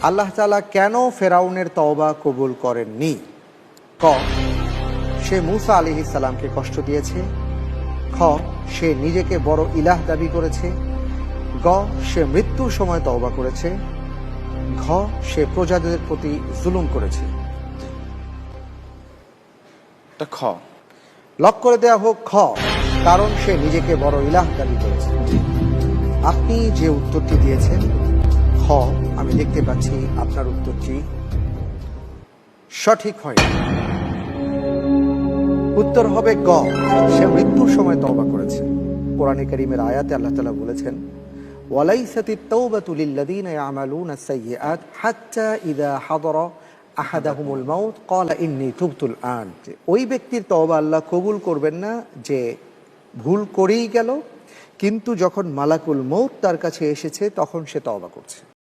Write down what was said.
আল্লাহ তাআলা কেন ফেরাউনের তওবা কবুল করেননি? ক, সে মূসা আলাইহিস সালামকে কষ্ট দিয়েছে। খ, সে নিজেকে বড় ইলাহ দাবি করেছে। গ, সে মৃত্যুর সময় তওবা করেছে। ঘ, সে প্রজাদের প্রতি জুলুম করেছে। খ। লক করে দেয়া হোক খ, কারণ সে নিজেকে বড় ইলাহ দাবি করেছে। আপনি যে উত্তরটি দিয়েছেন খ, আমি দেখতে পাচ্ছি আপনার উত্তরটি সঠিক হয়। উত্তর হবে গ, সে মৃত্যুর সময় তওবা করেছে। কোরআনে কারীমের আয়াতে আল্লাহ তাআলা বলেছেন, ওয়ালাইসাতিত তাওবাতু লিল্লাযীনা ইয়ামালুনাস সাইয়্যাত হাত্তা ইযা হাদারা আহাদাহুমুল মাউত ক্বালা ইন্নী তুবতুল আন। ওই ব্যক্তির তওবা আল্লাহ কবুল করবেন না যে ভুল করেই গেল, কিন্তু যখন মালাকুল মউত তার কাছে এসেছে তখন সে তওবা করছে।